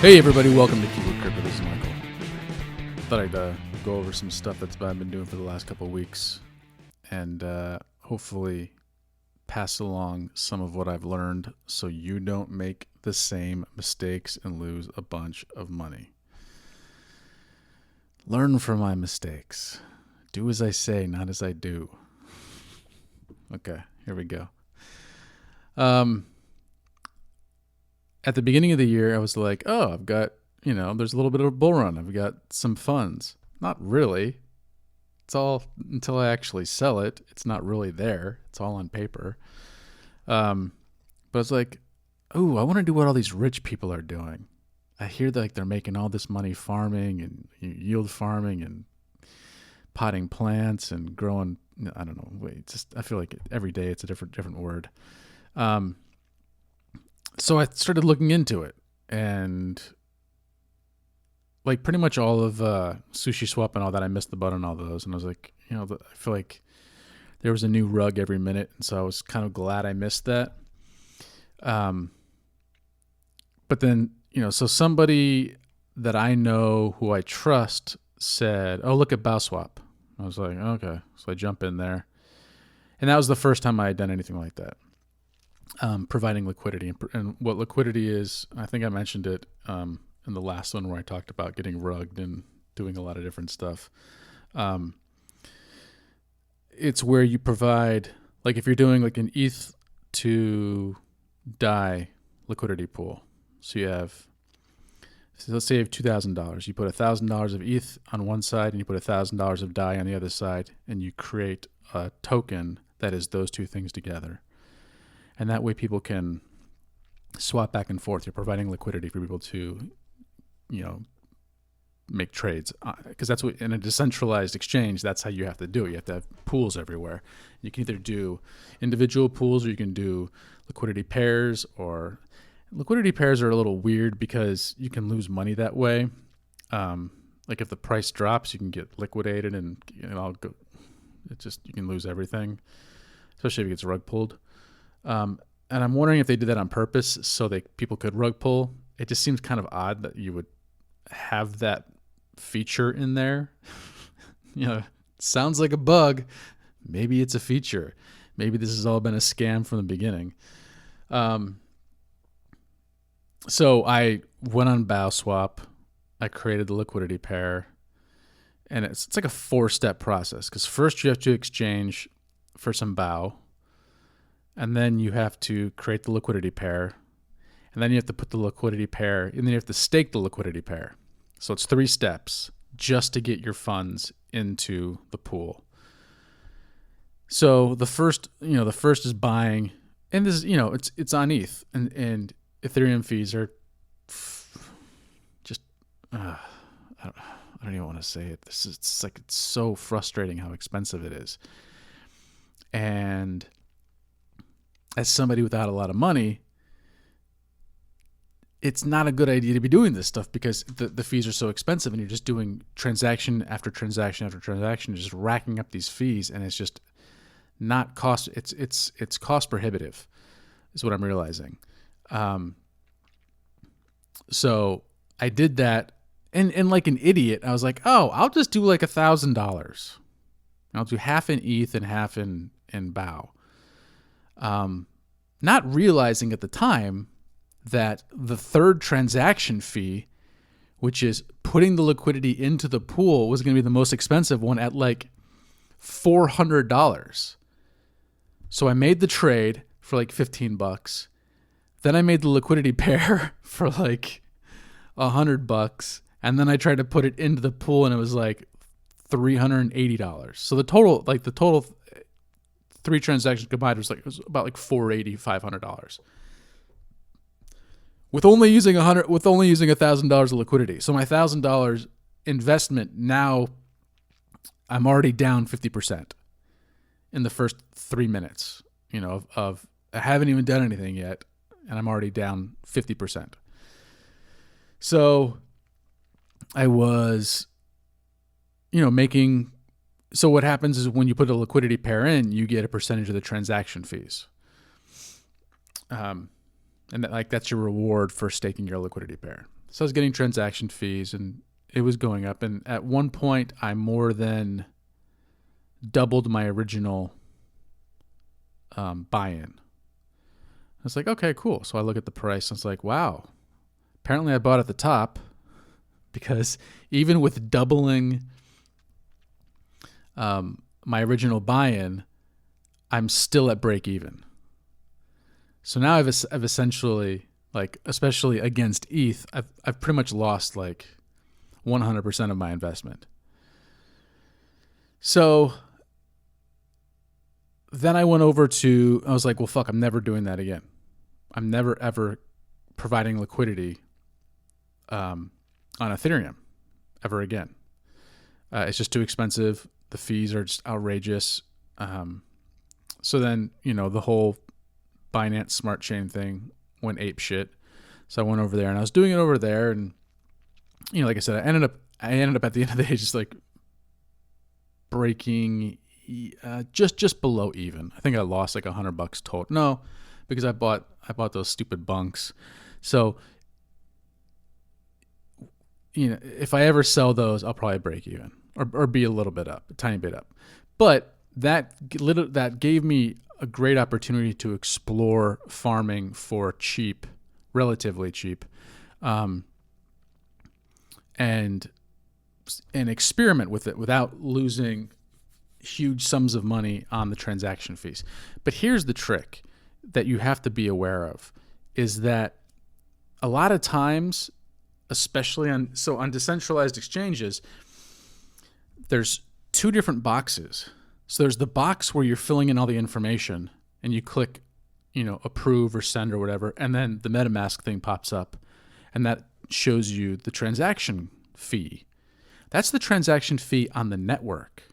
Hey everybody, welcome to Keyword Crypto. This is Michael. Thought I'd go over some stuff I've been doing for the last couple of weeks and hopefully pass along some of what I've learned so you don't make the same mistakes and lose a bunch of money. Learn from my mistakes. Do as I say, not as I do. Okay, here we go. At the beginning of the year, I was like, oh, I've got, there's a little bit of a bull run. I've got some funds. Not really. It's all until I actually sell it. It's not really there. It's all on paper. But I was like, oh, I want to do what all these rich people are doing. I hear that they're making all this money farming and yield farming and potting plants and growing. I don't know. I feel like every day it's a different word. So I started looking into it, and like pretty much all of Sushi Swap and all that, I missed the boat on all those. And I was like, I feel like there was a new rug every minute, and so I was kind of glad I missed that. But then, so somebody that I know who I trust said, oh, look at BowSwap. I was like, okay. So I jump in there. And that was the first time I had done anything like that. Providing liquidity. And what liquidity is, I think I mentioned it in the last one where I talked about getting rugged and doing a lot of different stuff. It's where you provide, like if you're doing like an ETH to DAI liquidity pool. So let's say you have $2,000. You put $1,000 of ETH on one side and you put $1,000 of DAI on the other side, and you create a token that is those two things together. And that way people can swap back and forth. You're providing liquidity for people to, make trades. Because that's what, in a decentralized exchange, that's how you have to do it. You have to have pools everywhere. You can either do individual pools or you can do liquidity pairs. Or liquidity pairs are a little weird because you can lose money that way. Like if the price drops, you can get liquidated and you can lose everything, especially if it gets rug pulled. And I'm wondering if they did that on purpose so people could rug pull. It just seems kind of odd that you would have that feature in there. Sounds like a bug. Maybe it's a feature. Maybe this has all been a scam from the beginning. So I went on BowSwap. I created the liquidity pair. And it's like a 4-step process because first you have to exchange for some BOW. And then you have to create the liquidity pair. And then you have to put the liquidity pair, and then you have to stake the liquidity pair. So it's 3 steps just to get your funds into the pool. So the first is buying, and this is, it's on ETH, and Ethereum fees are just, I don't even want to say it. It's so frustrating how expensive it is. And as somebody without a lot of money, it's not a good idea to be doing this stuff because the fees are so expensive, and you're just doing transaction after transaction after transaction, just racking up these fees, and it's just not cost. It's cost prohibitive, is what I'm realizing. So I did that, and like an idiot, I was like, oh, I'll just do like $1,000. I'll do half in ETH and half in BOW. Not realizing at the time that the third transaction fee, which is putting the liquidity into the pool, was going to be the most expensive one at like $400. So I made the trade for like $15. Then I made the liquidity pair for like $100. And then I tried to put it into the pool and it was like $380. So the total 3 transactions combined was about like $480, $500. With only using $1,000 of liquidity. So my $1,000 investment, now I'm already down 50% in the first 3 minutes, of I haven't even done anything yet, and I'm already down 50%. So I was, making. So what happens is when you put a liquidity pair in, you get a percentage of the transaction fees. And that's your reward for staking your liquidity pair. So I was getting transaction fees, and it was going up. And at one point, I more than doubled my original buy-in. I was like, okay, cool. So I look at the price, and it's like, wow. Apparently, I bought at the top, because even with doubling my original buy-in, I'm still at break even. So now I've essentially, like, especially against ETH, I've pretty much lost like 100% of my investment. So then I went over to, I was like, well, fuck, I'm never doing that again. I'm never ever providing liquidity on Ethereum ever again. It's just too expensive. The fees are just outrageous. So then, the whole Binance Smart Chain thing went ape shit. So I went over there, and I was doing it over there, and like I said, I ended up at the end of the day just like breaking just below even. I think I lost like $100 total. No, because I bought those stupid bunks. So if I ever sell those, I'll probably break even or be a little bit up, a tiny bit up. But that gave me a great opportunity to explore farming for cheap, relatively cheap, and experiment with it without losing huge sums of money on the transaction fees. But here's the trick that you have to be aware of, is that a lot of times, especially on decentralized exchanges, there's two different boxes. So there's the box where you're filling in all the information, and you click, approve or send or whatever, and then the MetaMask thing pops up, and that shows you the transaction fee. That's the transaction fee on the network.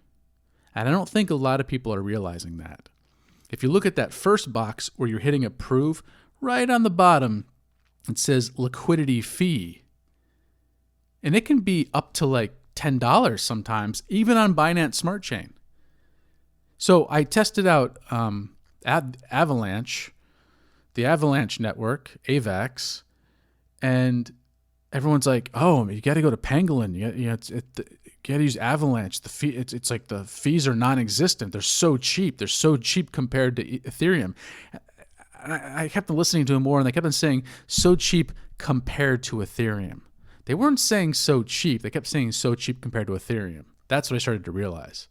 And I don't think a lot of people are realizing that. If you look at that first box where you're hitting approve, right on the bottom, it says liquidity fee. And it can be up to like $10 sometimes, even on Binance Smart Chain. So I tested out Avalanche, the Avalanche network, AVAX, and everyone's like, "Oh, you got to go to Pangolin. You got to use Avalanche. The fee, it's like the fees are non-existent. They're so cheap. They're so cheap compared to Ethereum." I kept listening to them more, and they kept on saying so cheap compared to Ethereum. They weren't saying so cheap. They kept saying so cheap compared to Ethereum. That's what I started to realize.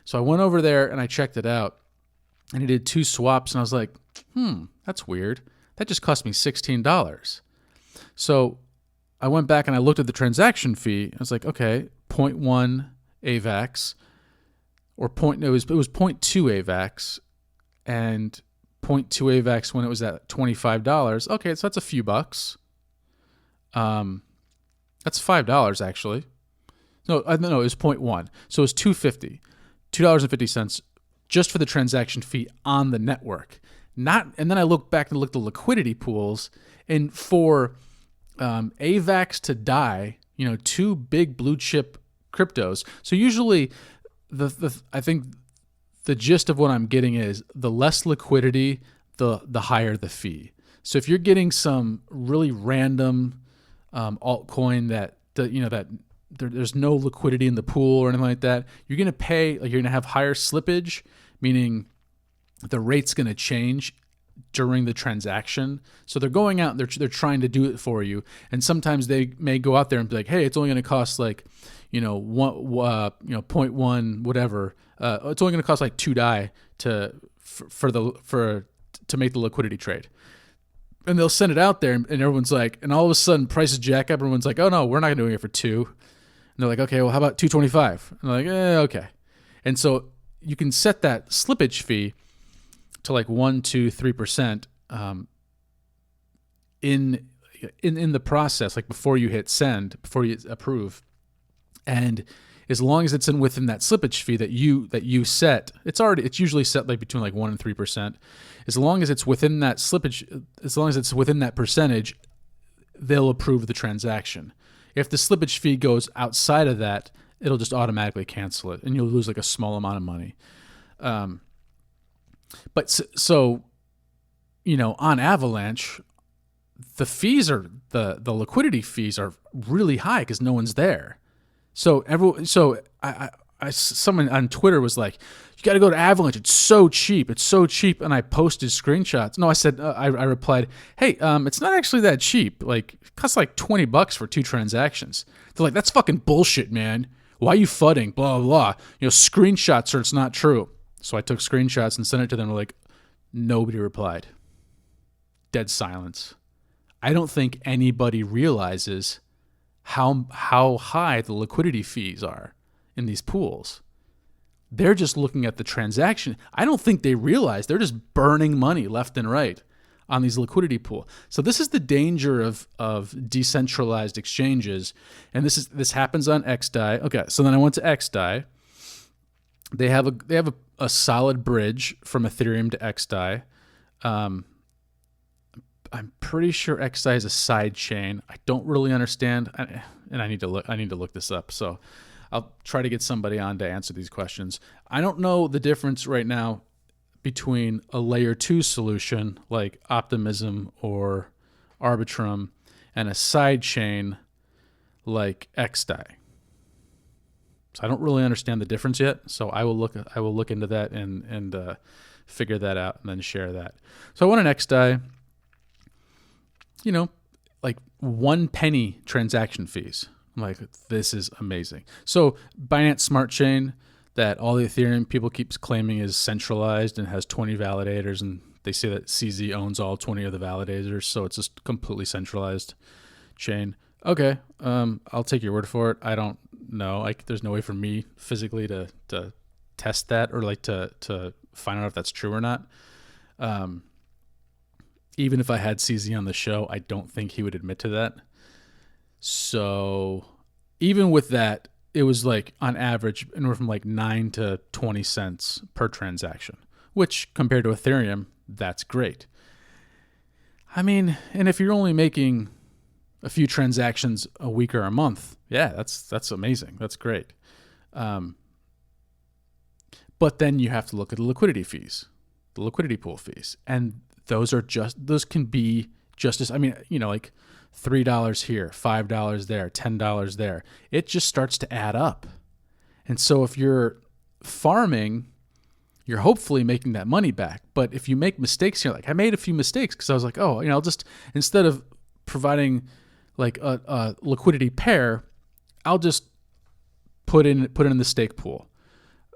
So I went over there and I checked it out, and I did 2 swaps, and I was like, that's weird. That just cost me $16. So I went back and I looked at the transaction fee. I was like, okay, 0.1 AVAX, or it was 0.2 AVAX, and 0.2 AVAX when it was at $25. Okay, so that's a few bucks. That's $5 actually. No, it was 0.1. So it was $2.50 just for the transaction fee on the network. And then I looked back and looked at the liquidity pools, and for AVAX to DAI, 2 big blue chip cryptos. So usually, I think the gist of what I'm getting is the less liquidity, the higher the fee. So if you're getting some really random altcoin that there's no liquidity in the pool or anything like that, you're going to have higher slippage, meaning the rate's going to change during the transaction. So they're going out and they're trying to do it for you. And sometimes they may go out there and be like, hey, it's only going to cost like, 0.1, whatever. It's only going to cost like 2 DAI to make the liquidity trade. And they'll send it out there, and everyone's like, and all of a sudden prices jack up. Everyone's like, oh no, we're not doing it for 2. And they're like, okay, well, how about 225? And they're like, okay. And so you can set that slippage fee to like 1, 2, 3% in the process, like before you hit send, before you approve. And as long as it's within that slippage fee that you set, it's usually set like between like 1 and 3%. As long as it's within that slippage, as long as it's within that percentage, they'll approve the transaction. If the slippage fee goes outside of that, it'll just automatically cancel it, and you'll lose like a small amount of money. But so on Avalanche, the fees are the liquidity fees are really high because no one's there. So someone on Twitter was like, "You got to go to Avalanche. It's so cheap. It's so cheap." And I posted screenshots. No, I said I replied, "Hey, it's not actually that cheap. Like, it costs like $20 for 2 transactions." They're like, "That's fucking bullshit, man. Why are you fudding? Blah blah blah. Screenshots or it's not true." So I took screenshots and sent it to them. They're like, nobody replied. Dead silence. I don't think anybody realizes how high the liquidity fees are in these pools. They're just looking at the transaction. I don't think they realize they're just burning money left and right on these liquidity pool. So this is the danger of decentralized exchanges, and this happens on XDAI. Okay, so then I went to XDAI. They have a solid bridge from Ethereum to XDAI. I'm pretty sure XDAI is a side chain. I don't really understand, and I need to look this up. So I'll try to get somebody on to answer these questions. I don't know the difference right now between a layer 2 solution like Optimism or Arbitrum and a side chain like XDAI. So I don't really understand the difference yet. So I will look into that and figure that out and then share that. So I want an XDAI, like 1 penny transaction fees. I'm like, this is amazing. So Binance Smart Chain that all the Ethereum people keeps claiming is centralized and has 20 validators, and they say that CZ owns all 20 of the validators, so it's just completely centralized chain. Okay, I'll take your word for it. I don't know. There's no way for me physically to test that or like to find out if that's true or not. Even if I had CZ on the show, I don't think he would admit to that. So even with that, it was like on average anywhere from like 9 to 20 cents per transaction, which compared to Ethereum, that's great. I mean, and if you're only making a few transactions a week or a month, yeah, that's amazing. That's great. But then you have to look at the liquidity fees, the liquidity pool fees, and those can be just as, like $3 here, $5 there, $10 there. It just starts to add up. And so if you're farming, you're hopefully making that money back. But if you make mistakes, you're like, I made a few mistakes because I was like, I'll just, instead of providing like a liquidity pair, I'll just put in the stake pool.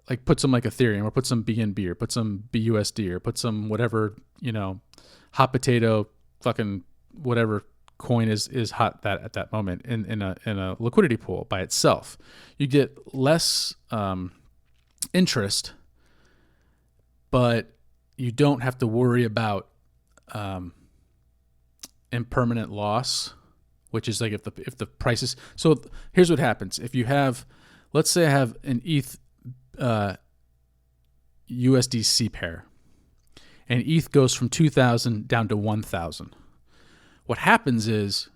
Like put some like Ethereum or put some BNB or put some BUSD or put some whatever, hot potato fucking whatever coin is hot at that moment in a liquidity pool by itself. You get less interest, but you don't have to worry about impermanent loss, which is like if the prices. So here's what happens. If you have, let's say I have an ETH USDC pair, and ETH goes from 2,000 down to 1,000. What happens is,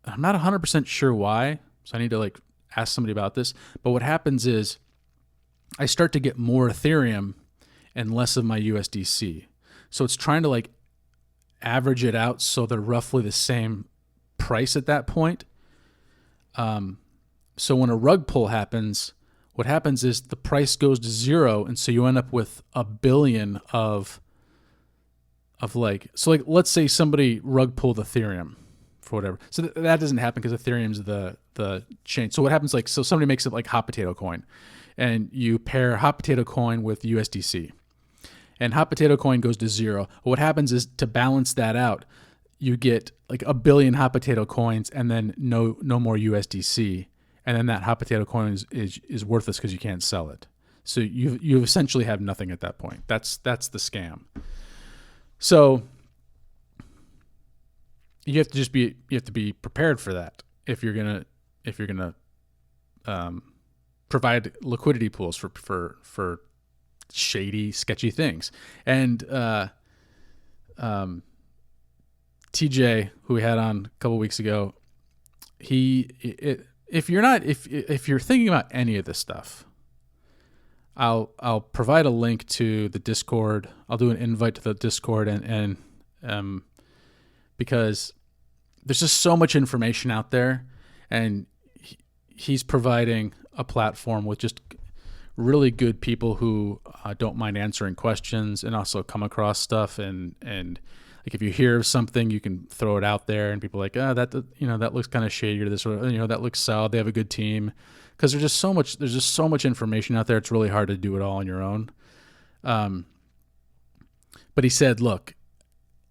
I'm not 100% sure why, so I need to like ask somebody about this, but what happens is I start to get more Ethereum and less of my USDC. So it's trying to like average it out so they're roughly the same price at that point. So when a rug pull happens, what happens is the price goes to zero, and so you end up with a billion of let's say somebody rug pulled Ethereum for whatever. So that doesn't happen because Ethereum's the chain. So what happens, so somebody makes it like hot potato coin, and you pair hot potato coin with USDC, and hot potato coin goes to zero. What happens is, to balance that out, you get like a billion hot potato coins and then no more USDC. And then that hot potato coin is worthless because you can't sell it. So you essentially have nothing at that point. That's the scam. So you have to be prepared for that if you're gonna provide liquidity pools for shady, sketchy things. And TJ, who we had on a couple weeks ago, if you're thinking about any of this stuff, I'll provide a link to the Discord. I'll do an invite to the Discord and because there's just so much information out there, and he's providing a platform with just really good people who don't mind answering questions and also come across stuff. And like if you hear of something, you can throw it out there, and people are like, that looks kind of shady, or this, or that looks solid. They have a good team, because there's just so much information out there. It's really hard to do it all on your own. But he said, look,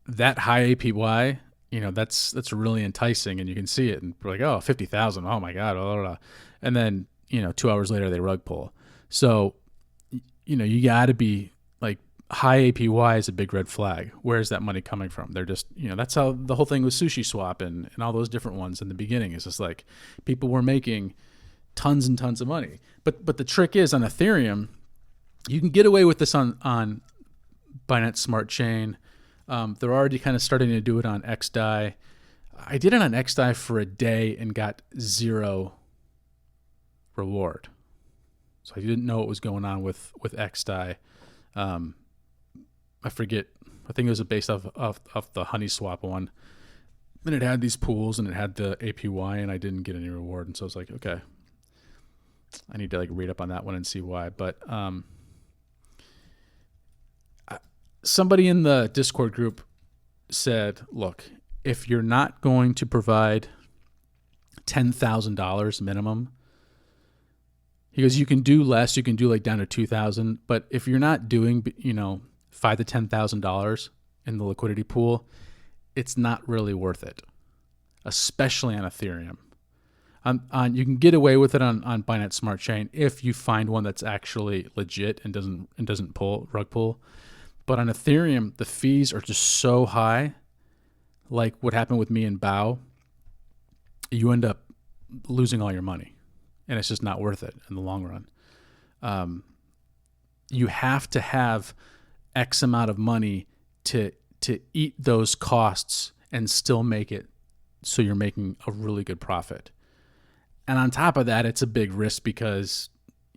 that high APY, that's really enticing, and you can see it, and we're like, oh, 50,000, oh my God, blah, blah, blah. And then 2 hours later they rug pull. So you got to be like, high APY is a big red flag. Where's that money coming from? They're just that's how the whole thing with Sushi Swap and all those different ones in the beginning is just like people were making tons and tons of money. But the trick is, on Ethereum, you can get away with this on Binance Smart Chain. They're already kind of starting to do it on XDAI. I did it on XDAI for a day and got 0 reward. So I didn't know what was going on with XDAI. I forget. I think it was based off the HoneySwap one. And it had these pools and it had the APY, and I didn't get any reward. And so I was like, okay, I need to read up on that one and see why. But somebody in the Discord group said, look, if you're not going to provide $10,000 minimum, he goes, you can do less. You can do down to 2,000. But if you're not doing, $5,000 to $10,000 in the liquidity pool, it's not really worth it, especially on Ethereum. You can get away with it on Binance Smart Chain if you find one that's actually legit and doesn't rug pull. But on Ethereum, the fees are just so high, like what happened with me and Bao. You end up losing all your money, and it's just not worth it in the long run. You have to have X amount of money to eat those costs and still make it so you're making a really good profit. And on top of that, it's a big risk because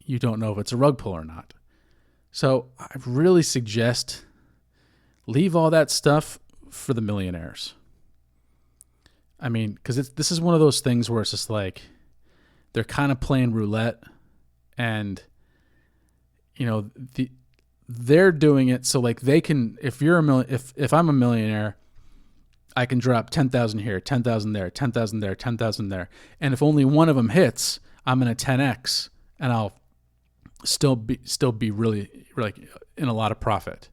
you don't know if it's a rug pull or not. So I really suggest leave all that stuff for the millionaires. I mean, because this is one of those things where it's just like they're kind of playing roulette, and they're doing it so they can. If I'm a millionaire, I can drop 10,000 here, 10,000 there, 10,000 there, 10,000 there, and if only one of them hits, I'm gonna 10x, and I'll still be really in a lot of profit.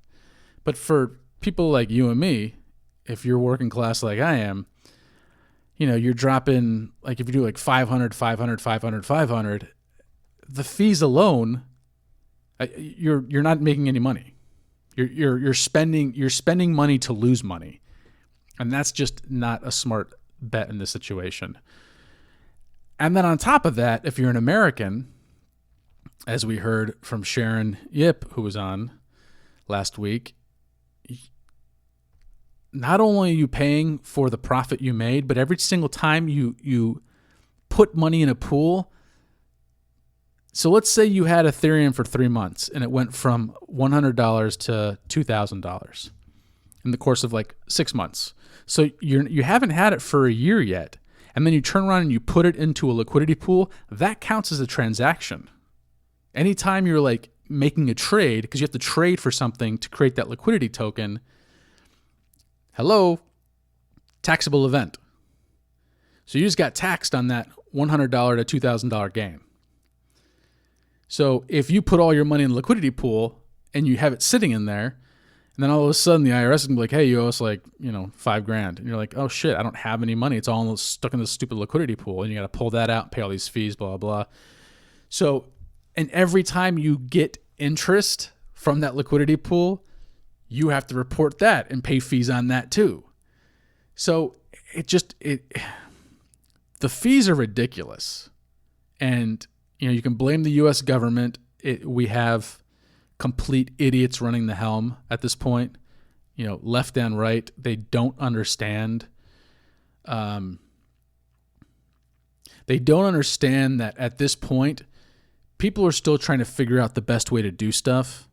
But for people like you and me, if you're working class like I am, you're dropping, if you do 500, 500, 500, 500, the fees alone, you're not making any money. You're spending money to lose money. And that's just not a smart bet in this situation. And then on top of that, if you're an American, as we heard from Sharon Yip, who was on last week, not only are you paying for the profit you made, but every single time you put money in a pool. So let's say you had Ethereum for 3 months and it went from $100 to $2,000 in the course of 6 months. So you haven't had it for a year yet. And then you turn around and you put it into a liquidity pool. That counts as a transaction. Anytime you're making a trade, because you have to trade for something to create that liquidity token, taxable event. So you just got taxed on that $100 to $2,000 gain. So if you put all your money in the liquidity pool and you have it sitting in there, and then all of a sudden the IRS can be like, hey, you owe us $5,000. And you're like, oh shit, I don't have any money. It's all stuck in this stupid liquidity pool. And you got to pull that out, pay all these fees, blah, blah. So, and every time you get interest from that liquidity pool, you have to report that and pay fees on that too. So the fees are ridiculous. And, you can blame the U.S. government. We have complete idiots running the helm at this point, left and right. They don't understand. They don't understand that at this point, people are still trying to figure out the best way to do stuff.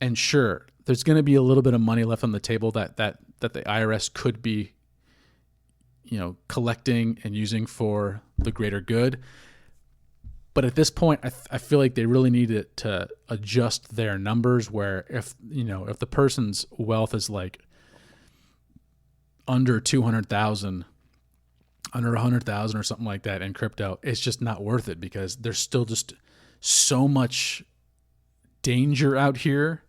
And sure, there's going to be a little bit of money left on the table that the IRS could be collecting and using for the greater good. But at this point, I feel like they really need to adjust their numbers, where if the person's wealth is like under 200,000, under 100,000 or something like that in crypto, it's just not worth it, because there's still just so much danger out here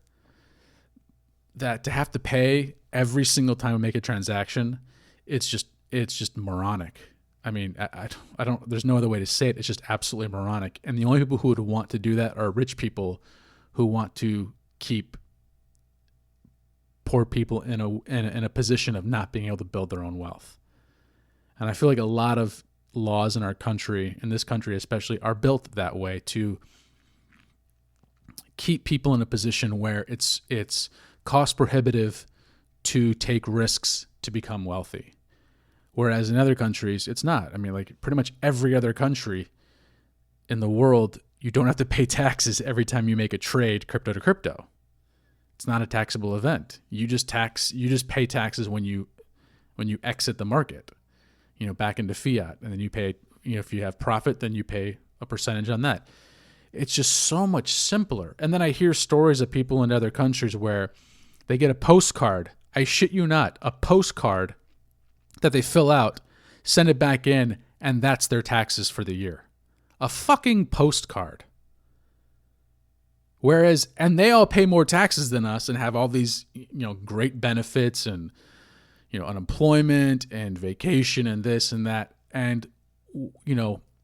that to have to pay every single time we make a transaction, it's just moronic. I mean, I don't, there's no other way to say it. It's just absolutely moronic. And the only people who would want to do that are rich people who want to keep poor people in a position of not being able to build their own wealth. And I feel like a lot of laws in our country, in this country especially, are built that way to keep people in a position where it's cost prohibitive to take risks to become wealthy. Whereas in other countries, it's not. I mean, like pretty much every other country in the world, you don't have to pay taxes every time you make a trade crypto to crypto. It's not a taxable event. You just pay taxes when you exit the market, back into fiat, and then you pay, if you have profit, then you pay a percentage on that. It's just so much simpler. And then I hear stories of people in other countries where they get a postcard. I shit you not, a postcard that they fill out, send it back in, and that's their taxes for the year. A fucking postcard. Whereas, and they all pay more taxes than us and have all these, great benefits and, unemployment and vacation and this and that. And,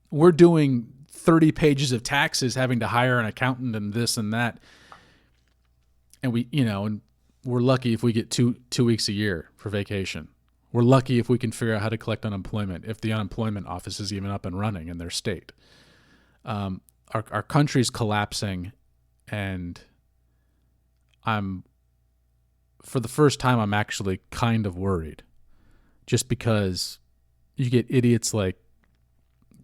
we're doing 30 pages of taxes, having to hire an accountant and this and that. And and we're lucky if we get two weeks a year for vacation. We're lucky if we can figure out how to collect unemployment, if the unemployment office is even up and running in their state. Our country's collapsing, and for the first time, I'm actually kind of worried, just because you get idiots like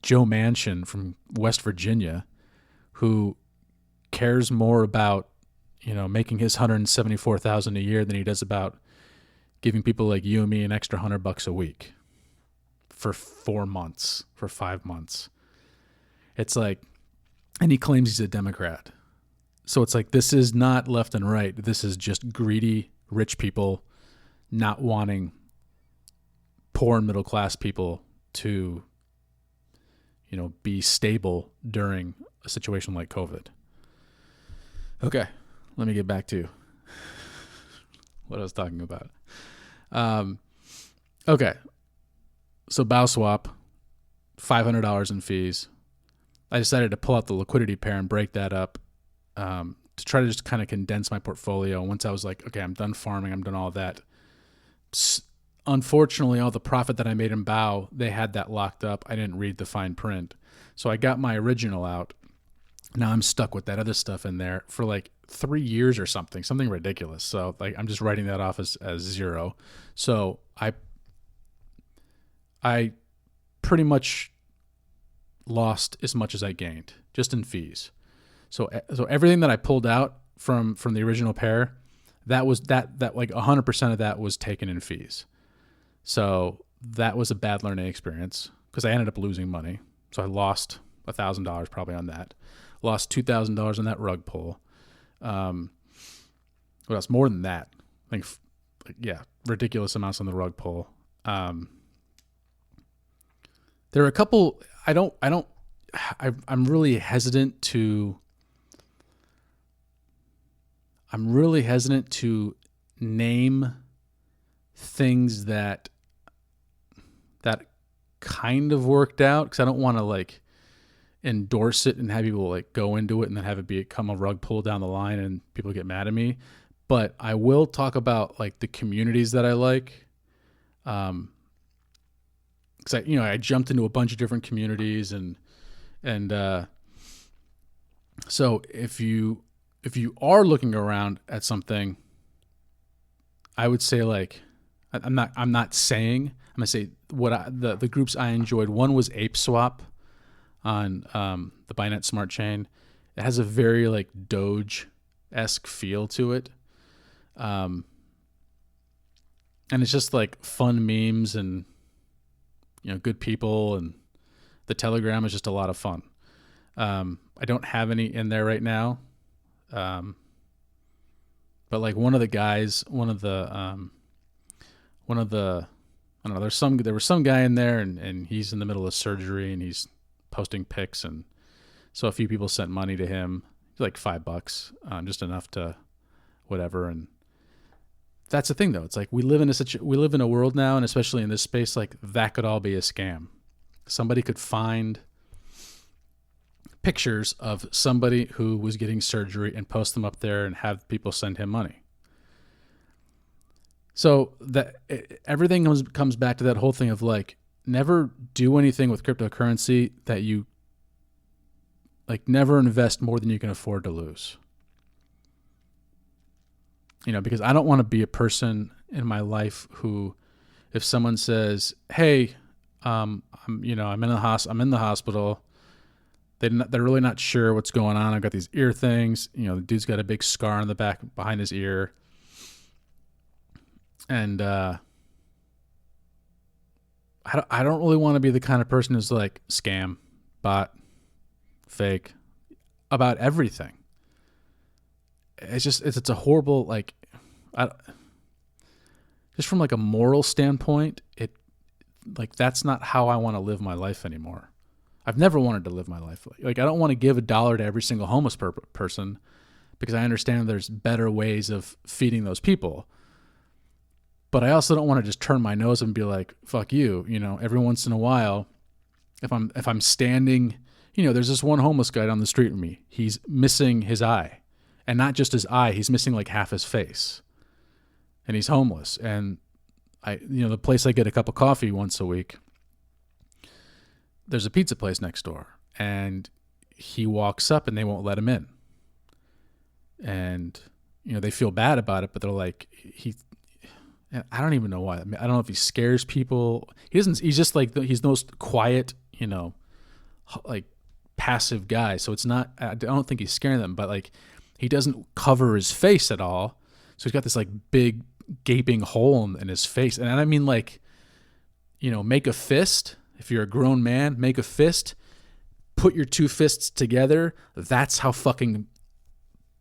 Joe Manchin from West Virginia, who cares more about, making his $174,000 a year than he does about giving people like you and me an extra $100 a week for 4 months, for 5 months. It's like, and he claims he's a Democrat. So it's like, this is not left and right. This is just greedy, rich people not wanting poor and middle class people to, be stable during a situation like COVID. Okay, let me get back to what I was talking about. Okay. So BowSwap, $500 in fees. I decided to pull out the liquidity pair and break that up, to try to just kind of condense my portfolio. Once I was like, okay, I'm done farming, I'm done all that. Unfortunately, all the profit that I made in Bow, they had that locked up. I didn't read the fine print. So I got my original out. Now I'm stuck with that other stuff in there for like 3 years or something ridiculous. So like, I'm just writing that off as zero. So I pretty much lost as much as I gained just in fees. So everything that I pulled out from the original pair, that was that like 100% of that was taken in fees. So that was a bad learning experience, because I ended up losing money. So I lost $1,000 probably on that. Lost $2,000 on that rug pull. What else? More than that. I think, ridiculous amounts on the rug pull. There are a couple. I'm really hesitant to name things that kind of worked out, because I don't want to like endorse it and have people like go into it and then have it become a rug pull down the line and people get mad at me. But I will talk about like the communities that I like. Because I jumped into a bunch of different communities and so if you are looking around at something, I would say like, I'm not saying, I'm gonna say the groups I enjoyed. One was ApeSwap on the Binance Smart Chain. It has a very like Doge-esque feel to it, and it's just like fun memes and good people, and the Telegram is just a lot of fun. I don't have any in there right now. But like one of the guys, I don't know, there was some guy in there, and he's in the middle of surgery, and he's posting pics, and so a few people sent money to him, like $5, just enough to whatever. And that's the thing though. It's like we live in a world now, and especially in this space, like that could all be a scam. Somebody could find pictures of somebody who was getting surgery and post them up there and have people send him money. So everything comes back to that whole thing of like, never do anything with cryptocurrency that you like, never invest more than you can afford to lose. Because I don't want to be a person in my life who, if someone says, "Hey, I'm in the hospital," they're really not sure what's going on. I've got these ear things. The dude's got a big scar on the back behind his ear. And I don't really want to be the kind of person who's like scam, bot, fake about everything. It's a horrible, like, just from like a moral standpoint, that's not how I want to live my life anymore. I've never wanted to live my life like I don't want to give $1 to every single homeless person, because I understand there's better ways of feeding those people. But I also don't want to just turn my nose and be like, fuck you. Every once in a while, if I'm standing, there's this one homeless guy down the street with me. He's missing his eye, and not just his eye. He's missing like half his face, and he's homeless. And the place I get a cup of coffee once a week, there's a pizza place next door, and he walks up and they won't let him in. And, they feel bad about it, but they're like, I don't even know why. I don't know if he scares people. He's just like, he's the most quiet, like passive guy. So it's not, I don't think he's scaring them, but like he doesn't cover his face at all. So he's got this like big gaping hole in his face. And I mean like, make a fist. If you're a grown man, make a fist, put your two fists together. That's how fucking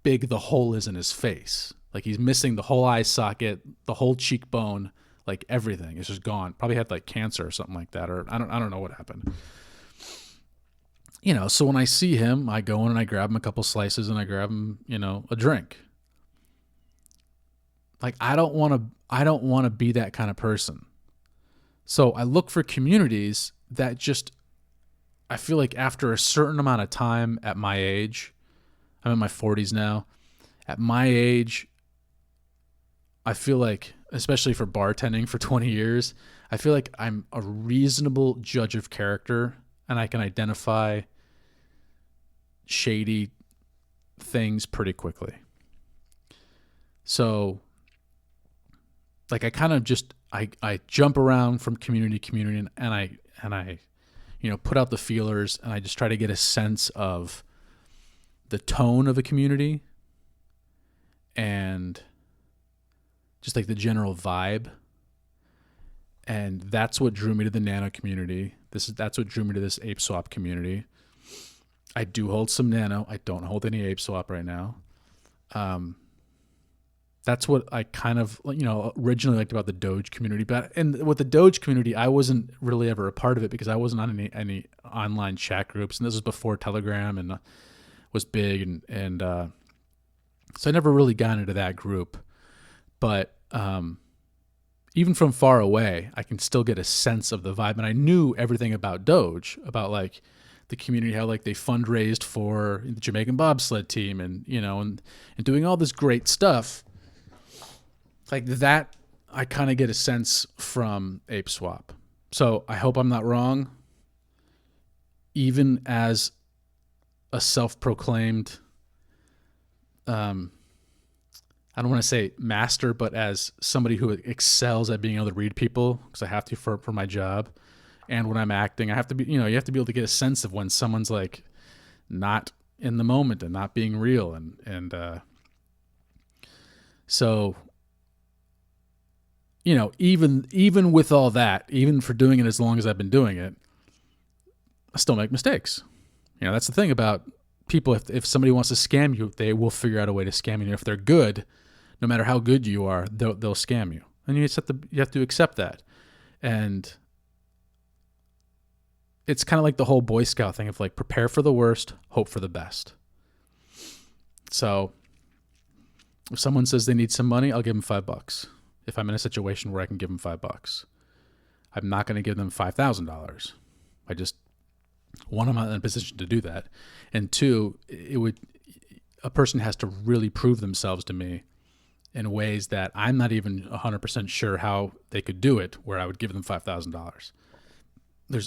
big the hole is in his face. Like he's missing the whole eye socket, the whole cheekbone, like everything is just gone. Probably had like cancer or something like that, or I don't know what happened. So when I see him, I go in and I grab him a couple slices and I grab him, a drink. Like I don't want to be that kind of person. So I look for communities that just, I feel like after a certain amount of time at my age, I'm in my 40s now, at my age, I feel like, especially for bartending for 20 years, I feel like I'm a reasonable judge of character, and I can identify shady things pretty quickly. So like I kind of just, I jump around from community to community, and I put out the feelers, and I just try to get a sense of the tone of a community and just like the general vibe. And that's what drew me to the Nano community. That's what drew me to this Ape Swap community. I do hold some Nano. I don't hold any Ape Swap right now. That's what I kind of, originally liked about the Doge community. And with the Doge community, I wasn't really ever a part of it because I wasn't on any online chat groups. And this was before Telegram and was big. And so I never really got into that group. But even from far away, I can still get a sense of the vibe. And I knew everything about Doge, about like the community, how like they fundraised for the Jamaican bobsled team and doing all this great stuff. Like that, I kind of get a sense from Ape Swap. So I hope I'm not wrong. Even as a self-proclaimed, I don't want to say master, but as somebody who excels at being able to read people, because I have to for my job. And when I'm acting, I have to be, you have to be able to get a sense of when someone's like not in the moment and not being real. So even with all that, even for doing it as long as I've been doing it, I still make mistakes. That's the thing about people. If somebody wants to scam you, they will figure out a way to scam you. And if they're good, no matter how good you are, they'll scam you. And you have to accept that. And it's kind of like the whole Boy Scout thing of like, prepare for the worst, hope for the best. So if someone says they need some money, I'll give them $5. If I'm in a situation where I can give them $5, I'm not going to give them $5,000. One, I'm not in a position to do that. And two, a person has to really prove themselves to me in ways that I'm not even 100% sure how they could do it, where I would give them $5,000.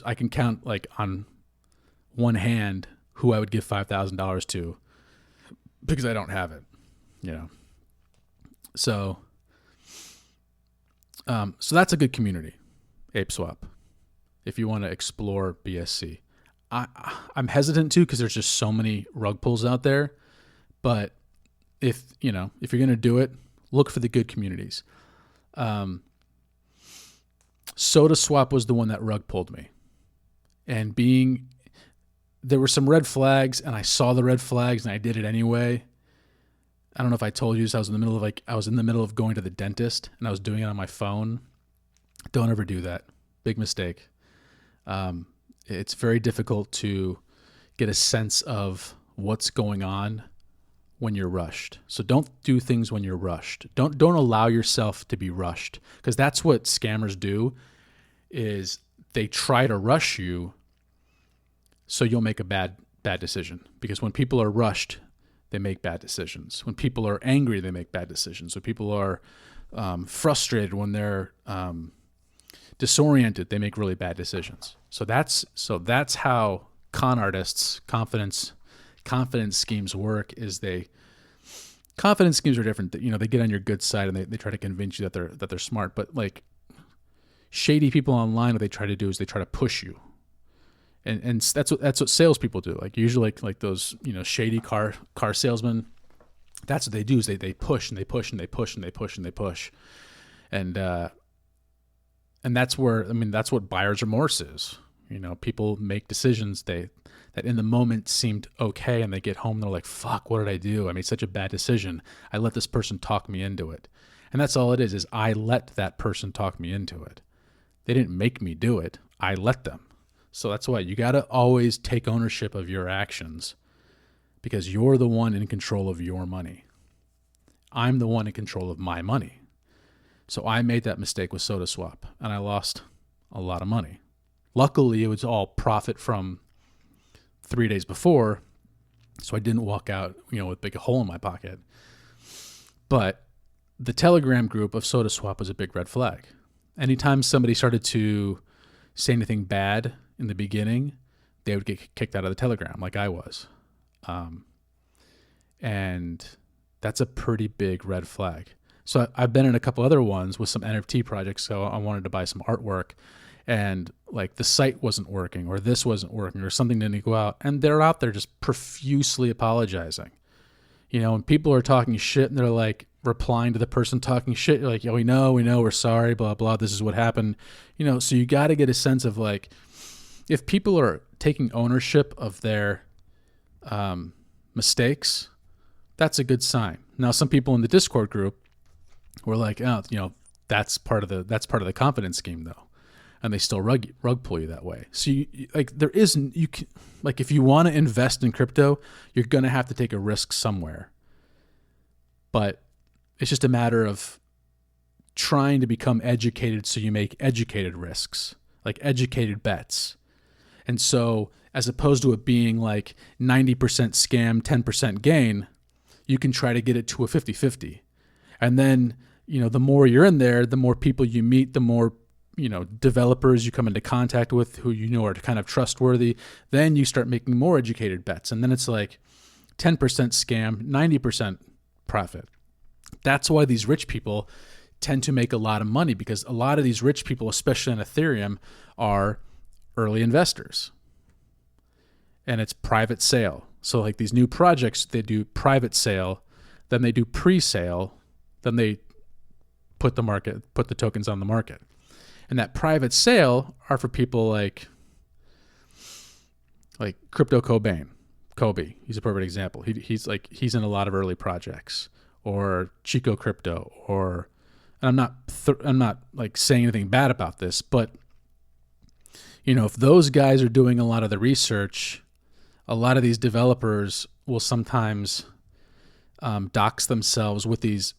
I can count like on one hand who I would give $5,000 to, because I don't have it, So that's a good community, ApeSwap, if you want to explore BSC. I'm hesitant to, because there's just so many rug pulls out there. But if you're going to do it, look for the good communities. SodaSwap was the one that rug pulled me. And there were some red flags, and I saw the red flags, and I did it anyway. I don't know if I told you this. I was in the middle of going to the dentist, and I was doing it on my phone. Don't ever do that. Big mistake. It's very difficult to get a sense of what's going on when you're rushed. So don't do things when you're rushed. Don't allow yourself to be rushed, because that's what scammers do. Is they try to rush you so you'll make a bad decision. Because when people are rushed, they make bad decisions. When people are angry, they make bad decisions. When people are frustrated, when they're disoriented, they make really bad decisions. So that's how con artists' confidence schemes work. Confidence schemes are different. They get on your good side and they try to convince you that they're smart. But like shady people online, what they try to do is they try to push you. And that's what salespeople do. Like usually like those shady car salesmen. That's what they do is they push and they push and they push and they push and they push, and that's what buyer's remorse is. People make decisions that in the moment seemed okay, and they get home and they're like, "Fuck, what did I do? I made such a bad decision. I let this person talk me into it." And that's all it is I let that person talk me into it. They didn't make me do it. I let them. So that's why you got to always take ownership of your actions, because you're the one in control of your money. I'm the one in control of my money. So I made that mistake with SodaSwap, and I lost a lot of money. Luckily, it was all profit from 3 days before, so I didn't walk out, with a big hole in my pocket. But the Telegram group of SodaSwap was a big red flag. Anytime somebody started to say anything bad in the beginning, they would get kicked out of the Telegram, like I was. And that's a pretty big red flag. So I've been in a couple other ones with some NFT projects. So I wanted to buy some artwork, and like the site wasn't working, or this wasn't working, or something didn't go out. And they're out there just profusely apologizing. When people are talking shit and they're like replying to the person talking shit, you're like, "Yeah, we know, we're sorry, blah, blah, this is what happened." So you got to get a sense of like, if people are taking ownership of their mistakes, that's a good sign. Now, some people in the Discord group were like, "Oh, that's part of the confidence scheme, though," and they still rug pull you that way. So if you want to invest in crypto, you're gonna have to take a risk somewhere. But it's just a matter of trying to become educated, so you make educated risks, like educated bets. And so, as opposed to it being like 90% scam, 10% gain, you can try to get it to a 50-50. And then, the more you're in there, the more people you meet, the more, developers you come into contact with who are kind of trustworthy. Then you start making more educated bets. And then it's like 10% scam, 90% profit. That's why these rich people tend to make a lot of money, because a lot of these rich people, especially on Ethereum, are early investors, and it's private sale. So like these new projects, they do private sale, then they do pre-sale, then they put the tokens on the market. And that private sale are for people like Crypto Kobe. He's a perfect example. He's in a lot of early projects, or Chico Crypto, and I'm not like saying anything bad about this, but if those guys are doing a lot of the research, a lot of these developers will sometimes dox themselves with these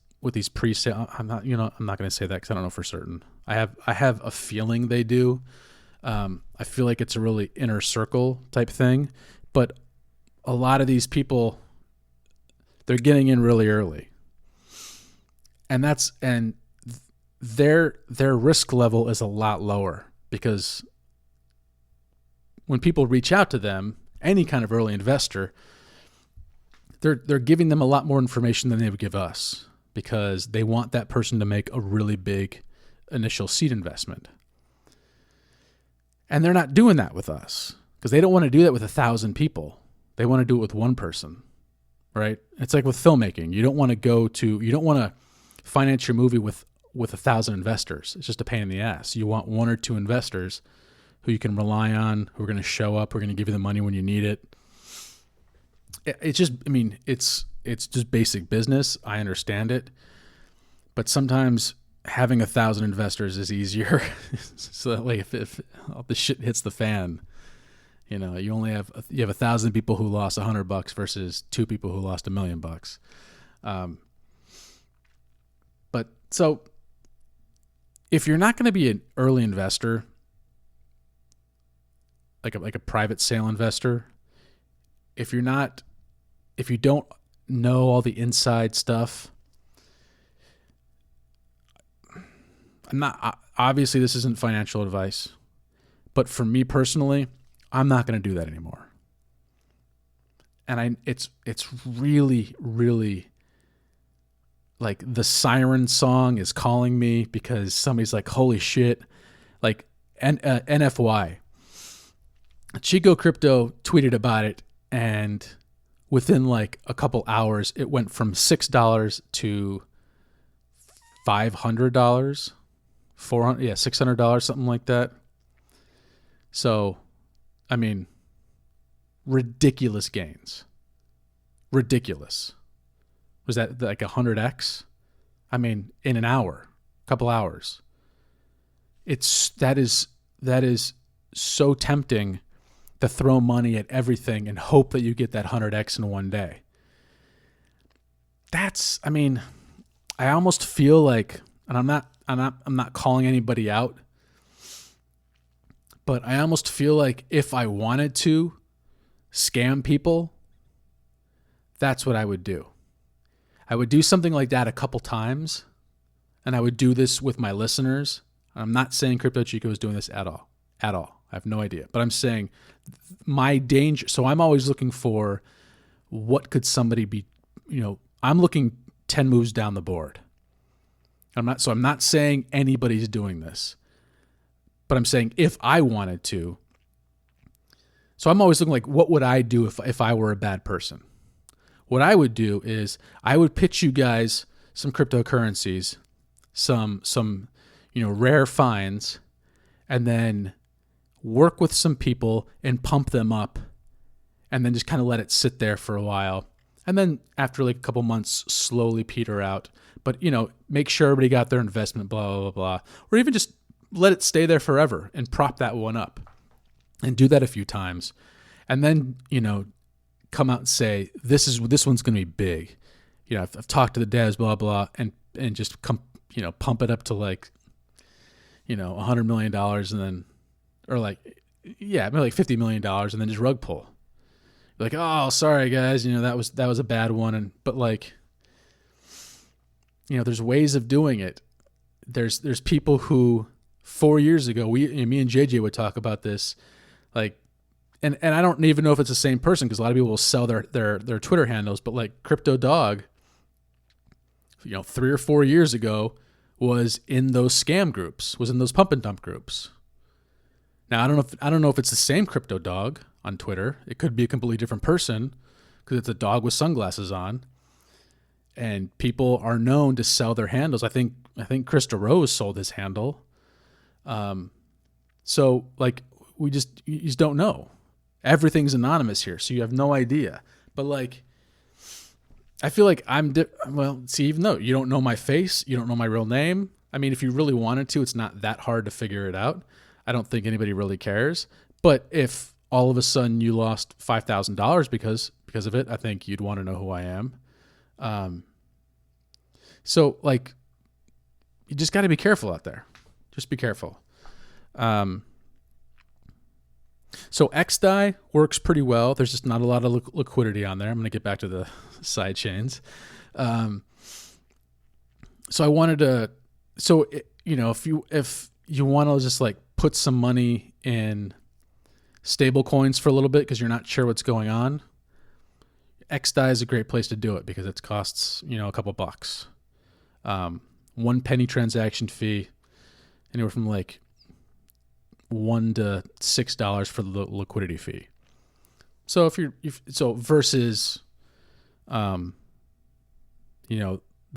pre-sale. I'm not going to say that because I don't know for certain. I have a feeling they do. I feel like it's a really inner circle type thing, but a lot of these people, they're getting in really early, and their risk level is a lot lower, because when people reach out to them, any kind of early investor, they're giving them a lot more information than they would give us, because they want that person to make a really big initial seed investment. And they're not doing that with us, because they don't want to do that with 1,000 people. They want to do it with one person, right? It's like with filmmaking. You don't want to finance your movie with 1,000 investors. It's just a pain in the ass. You want 1 or 2 investors who you can rely on, who are going to show up, who are going to give you the money when you need it. It's just basic business. I understand it. But sometimes having 1,000 investors is easier. So that way, if the shit hits the fan, you have 1,000 people who lost $100 versus 2 people who lost $1 million. But so if you're not going to be an early investor, like a private sale investor, if you don't know all the inside stuff, obviously this isn't financial advice, but for me personally, I'm not going to do that anymore. And it's really, really like the siren song is calling me, because somebody's like, holy shit, like NFY. Chico Crypto tweeted about it, and within like a couple hours, it went from $6 to $500, $600, something like that. So, I mean, ridiculous gains. Ridiculous. Was that like 100x? I mean, in an hour, couple hours. That is so tempting to throw money at everything and hope that you get that 100x in one day. I almost feel like, and I'm not calling anybody out, but I almost feel like if I wanted to scam people, that's what I would do. I would do something like that a couple times, and I would do this with my listeners. I'm not saying Crypto Chico is doing this at all. I have no idea. But I'm saying my danger. So I'm always looking for what could somebody be, I'm looking 10 moves down the board. I'm not saying anybody's doing this, but I'm saying if I wanted to. So I'm always looking like, what would I do if I were a bad person? What I would do is I would pitch you guys some cryptocurrencies, some rare finds, and then work with some people and pump them up, and then just kind of let it sit there for a while. And then after like a couple months, slowly peter out. But, make sure everybody got their investment, blah, blah, blah, blah. Or even just let it stay there forever and prop that one up and do that a few times. And then, come out and say, this one's going to be big. I've talked to the devs, blah, blah, and just pump it up to like, $100 million and then, or like, maybe like $50 million and then just rug pull. Like, oh, sorry guys, that was a bad one. But like, there's ways of doing it. There's people who 4 years ago, me and JJ would talk about this, like, and I don't even know if it's the same person, because a lot of people will sell their Twitter handles, but like Crypto Dog, 3 or 4 years ago was in those scam groups, was in those pump and dump groups. Now I don't know if it's the same Crypto Dog on Twitter. It could be a completely different person, because it's a dog with sunglasses on. And people are known to sell their handles. I think I think Krista Rose sold his handle. So like you just don't know. Everything's anonymous here, so you have no idea. But like, I feel like even though you don't know my face, you don't know my real name. I mean, if you really wanted to, it's not that hard to figure it out. I don't think anybody really cares. But if all of a sudden you lost $5,000 because of it, I think you'd want to know who I am. So like, you just got to be careful out there. Just be careful. So XDAI works pretty well. There's just not a lot of liquidity on there. I'm going to get back to the side chains. So I wanted to, if you want to just like put some money in stable coins for a little bit because you're not sure what's going on, XDAI is a great place to do it because it costs, a couple bucks. 1 penny transaction fee, anywhere from like $1 to $6 for the liquidity fee. So versus, the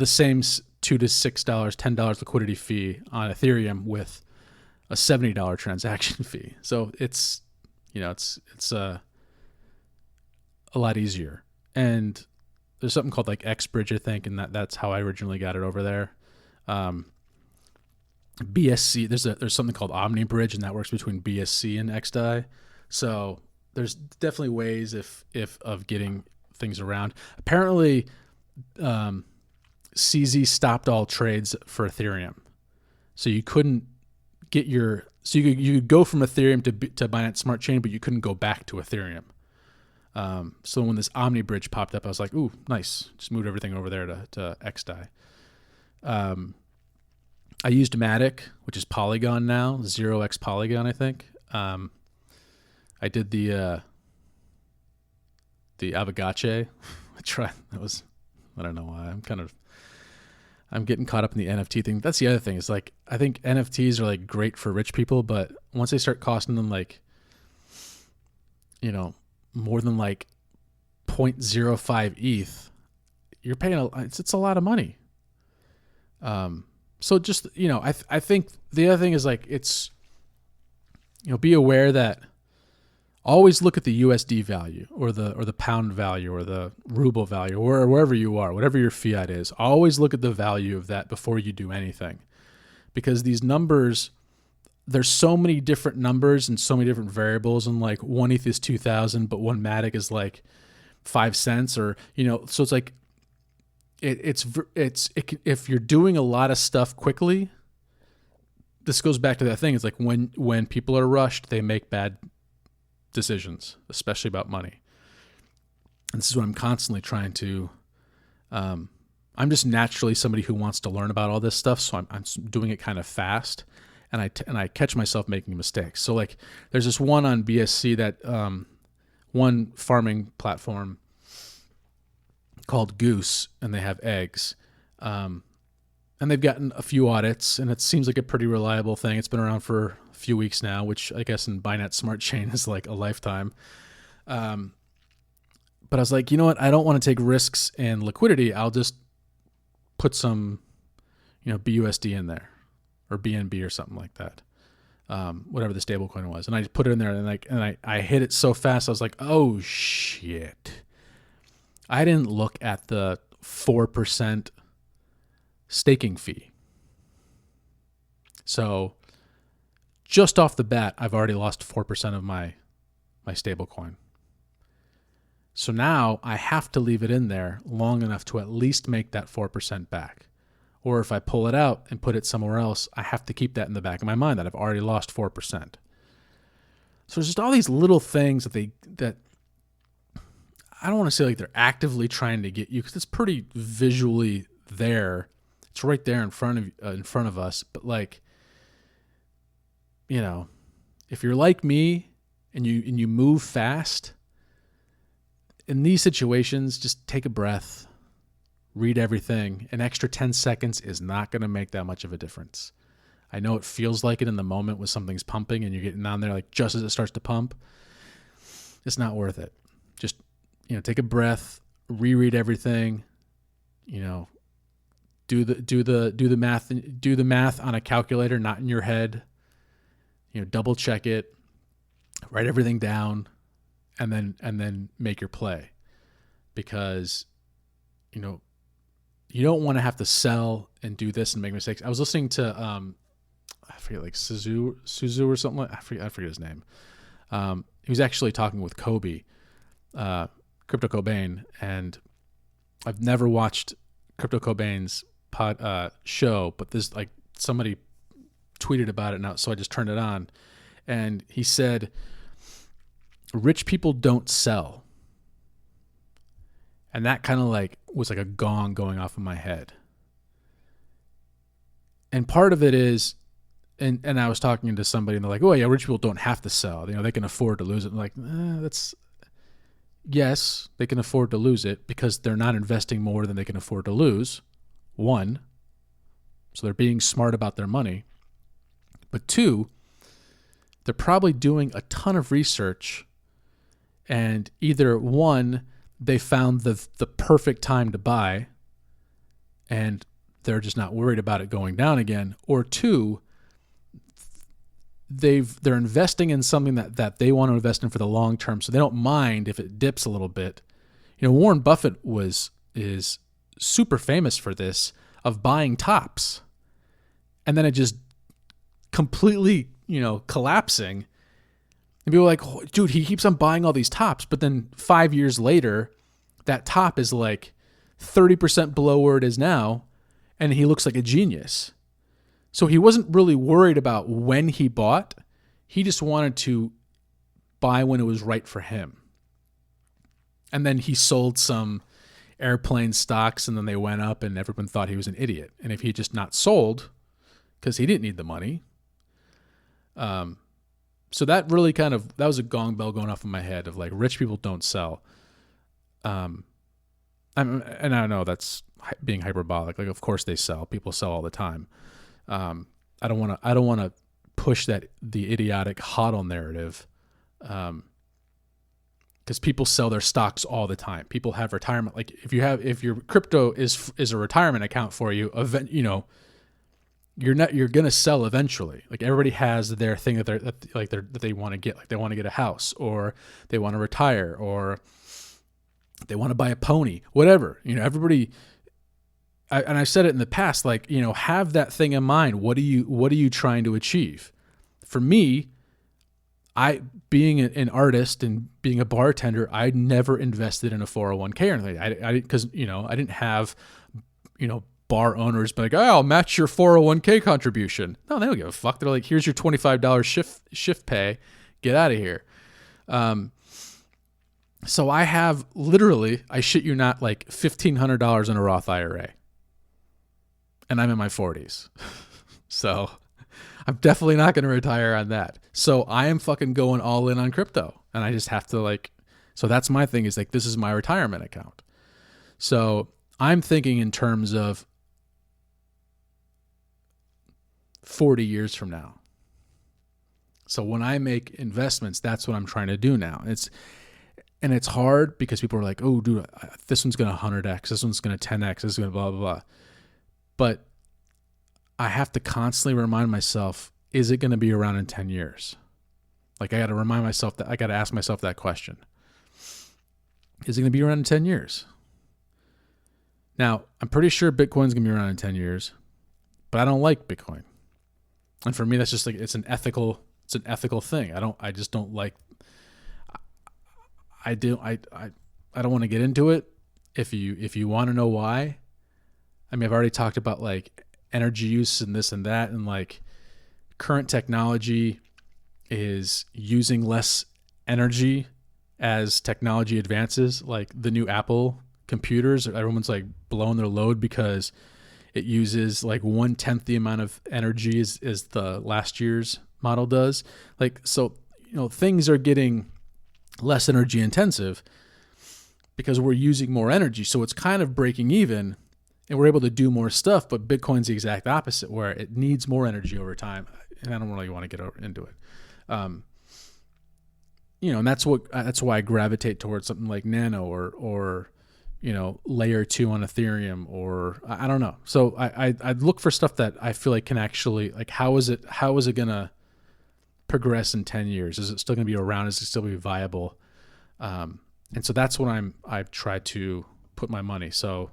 same $2 to $6, $10 liquidity fee on Ethereum with a $70 transaction fee. So it's a lot easier. And there's something called like XBridge, I think, and that's how I originally got it over there. BSC, there's something called OmniBridge, and that works between BSC and XDAI. So there's definitely ways of getting things around. Apparently, CZ stopped all trades for Ethereum, so you couldn't get you could go from Ethereum to Binance Smart Chain, but you couldn't go back to Ethereum. So when this OmniBridge popped up, I was like, ooh, nice. Just moved everything over there to XDAI. I used Matic, which is Polygon now, 0x Polygon, I think. I did the Avagache. I don't know why. I'm getting caught up in the NFT thing. That's the other thing. Is like, I think NFTs are like great for rich people, but once they start costing them like, more than like 0.05 ETH, you're paying it's a lot of money. So just, I think the other thing is like, it's, be aware that always look at the USD value or the pound value or the ruble value or wherever you are, whatever your fiat is, always look at the value of that before you do anything, because these numbers, there's so many different numbers and so many different variables, and like one ETH is 2,000, but one Matic is like 5 cents or, so it's like, if you're doing a lot of stuff quickly, this goes back to that thing. It's like when people are rushed, they make bad decisions, especially about money. And this is what I'm constantly trying to, I'm just naturally somebody who wants to learn about all this stuff. So I'm doing it kind of fast, and I catch myself making mistakes. So like there's this one on BSC that, one farming platform called Goose, and they have eggs. And they've gotten a few audits, and it seems like a pretty reliable thing. It's been around for a few weeks now, which I guess in Binance Smart Chain is like a lifetime. But I was like, you know what? I don't want to take risks in liquidity. I'll just put some, BUSD in there or BNB or something like that. Whatever the stablecoin was. And I just put it in there, and I hit it so fast. I was like, oh shit. I didn't look at the 4% staking fee. So just off the bat, I've already lost 4% of my stable coin. So now I have to leave it in there long enough to at least make that 4% back. Or if I pull it out and put it somewhere else, I have to keep that in the back of my mind that I've already lost 4%. So there's just all these little things that I don't want to say like they're actively trying to get you, because it's pretty visually there. It's right there in front of us. But like, if you're like me and you move fast in these situations, just take a breath, read everything. An extra 10 seconds is not going to make that much of a difference. I know it feels like it in the moment when something's pumping and you're getting on there like just as it starts to pump. It's not worth it. Just take a breath, reread everything, do the math on a calculator, not in your head. Double check it, write everything down, and then make your play, because you don't want to have to sell and do this and make mistakes. I was listening to I forget, like Suzu or something like, I forget his name. He was actually talking with Kobe, Crypto Cobain, and I've never watched Crypto Cobain's show, but this, like, somebody tweeted about it now, so I just turned it on, and he said, rich people don't sell. And that kind of like was like a gong going off in my head. And part of it is, and I was talking to somebody and they're like, oh yeah, rich people don't have to sell. They can afford to lose it. I'm like, yes, they can afford to lose it because they're not investing more than they can afford to lose. One, so they're being smart about their money. But two, they're probably doing a ton of research, and either one, they found the perfect time to buy and they're just not worried about it going down again, or two, they're investing in something that they want to invest in for the long term, so they don't mind if it dips a little bit. Warren Buffett is super famous for this, of buying tops and then it just completely collapsing. And people are like, oh, dude, he keeps on buying all these tops, but then 5 years later, that top is like 30% below where it is now, and he looks like a genius. So he wasn't really worried about when he bought. He just wanted to buy when it was right for him. And then he sold some airplane stocks, and then they went up, and everyone thought he was an idiot. And if he had just not sold, because he didn't need the money, so that really that was a gong bell going off in my head of like, rich people don't sell. And I know that's being hyperbolic. Like, of course they sell. People sell all the time. I don't want to push the idiotic HODL narrative, because people sell their stocks all the time. People have retirement. Like, if your crypto is a retirement account for you, you're gonna sell eventually. Like, everybody has their thing that they want to get. Like, they want to get a house, or they want to retire, or they want to buy a pony, whatever. Everybody. And I've said it in the past. Like, have that thing in mind. What are you trying to achieve? For me, being an artist and being a bartender, I never invested in a 401k or anything. I because I didn't have bar owners be like, oh, I'll match your 401k contribution. No, they don't give a fuck. They're like, here's your $25 shift pay. Get out of here. So I have literally, I shit you not, like $1,500 in a Roth IRA. And I'm in my 40s. So I'm definitely not going to retire on that. So I am fucking going all in on crypto. And I just have to so that's my thing, is like, this is my retirement account. So I'm thinking in terms of 40 years from now. So when I make investments, that's what I'm trying to do now. And it's hard because people are like, oh, dude, this one's going to 100x, this one's going to 10x, this is going to blah, blah, blah. But I have to constantly remind myself, is it going to be around in 10 years? Like, I got to remind myself that, I got to ask myself that question. Is it going to be around in 10 years? Now, I'm pretty sure Bitcoin's going to be around in 10 years, but I don't like Bitcoin. And for me, that's just like, it's an ethical thing. I just don't like, I don't want to get into it. If you want to know why, I mean, I've already talked about like energy use and this and that, and like current technology is using less energy as technology advances. Like the new Apple computers, everyone's like blowing their load because it uses like 1/10 the amount of energy as the last year's model does. Like, so, things are getting less energy intensive because we're using more energy. So it's kind of breaking even and we're able to do more stuff. But Bitcoin's the exact opposite, where it needs more energy over time. And I don't really want to get into it. And that's why I gravitate towards something like NANO or layer 2 on Ethereum, or I don't know. So I'd look for stuff that I feel like can actually, like, how is it going to progress in 10 years? Is it still going to be around? Is it still going to be viable? And so that's what I've tried to put my money. So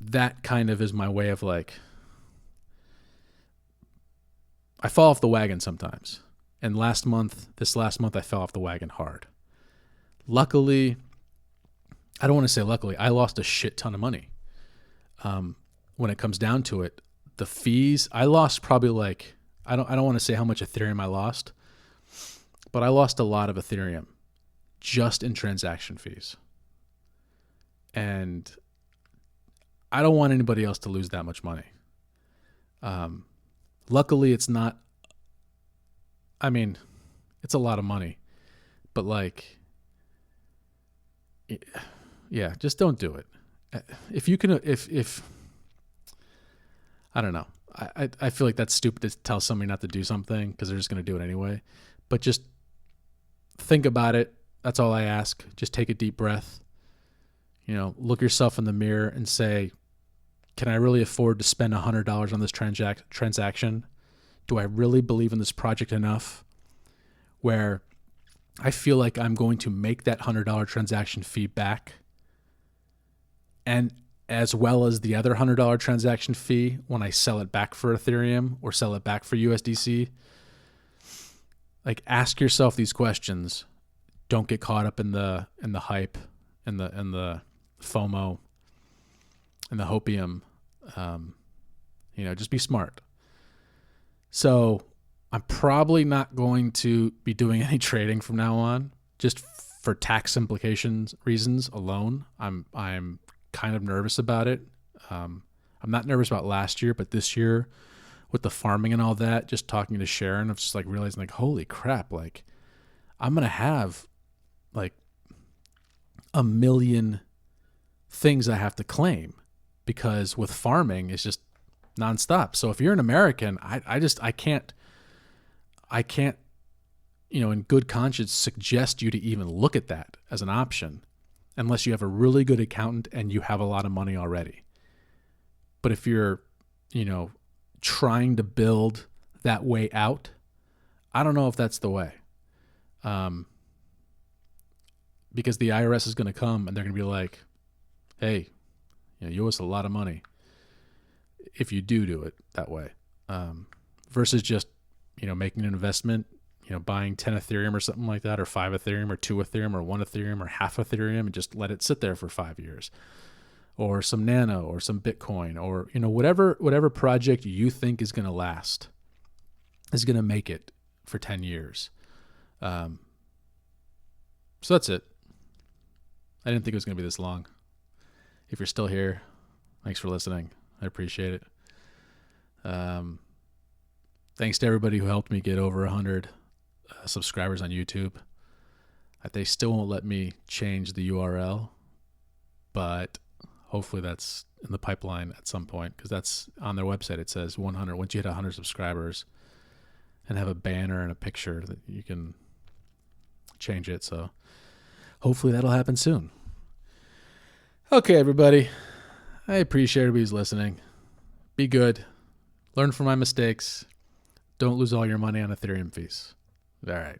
that kind of is my way of, like, I fall off the wagon sometimes. And this last month, I fell off the wagon hard. Luckily, I don't want to say luckily, I lost a shit ton of money. When it comes down to it, the fees, I lost probably, like, I don't want to say how much Ethereum I lost, but I lost a lot of Ethereum just in transaction fees. And I don't want anybody else to lose that much money. Luckily, it's not, I mean, it's a lot of money, but, like, yeah, just don't do it. If you can, if I don't know, I feel like that's stupid to tell somebody not to do something because they're just going to do it anyway. But just think about it. That's all I ask. Just take a deep breath. Look yourself in the mirror and say, can I really afford to spend $100 on this transaction? Do I really believe in this project enough where I feel like I'm going to make that $100 transaction fee back, and as well as the other $100 transaction fee when I sell it back for Ethereum or sell it back for USDC? Like, ask yourself these questions. Don't get caught up in the hype and the FOMO and the hopium. Just be smart. So I'm probably not going to be doing any trading from now on, just for tax implications reasons alone. I'm kind of nervous about it. I'm not nervous about last year, but this year with the farming and all that, just talking to Sharon, I'm just, like, realizing, like, holy crap, like, I'm going to have, like, 1 million things I have to claim, because with farming, it's just nonstop. So if you're an American, I can't, in good conscience, suggest you to even look at that as an option unless you have a really good accountant and you have a lot of money already. But if you're, trying to build that way out, I don't know if that's the way. Because the IRS is going to come and they're going to be like, hey, you owe us a lot of money if you do it that way. Versus just, making an investment, buying 10 Ethereum or something like that, or 5 Ethereum or 2 Ethereum or 1 Ethereum or half Ethereum, and just let it sit there for 5 years, or some Nano or some Bitcoin, or, whatever project you think is going to last, is going to make it for 10 years. So that's it. I didn't think it was going to be this long. If you're still here, thanks for listening. I appreciate it. Thanks to everybody who helped me get over 100 subscribers on YouTube. They still won't let me change the URL, but hopefully that's in the pipeline at some point, because that's on their website. It says 100. Once you hit 100 subscribers, and have a banner and a picture, that you can change it. So hopefully that'll happen soon. Okay, everybody. I appreciate everybody's listening. Be good. Learn from my mistakes. Don't lose all your money on Ethereum fees. All right.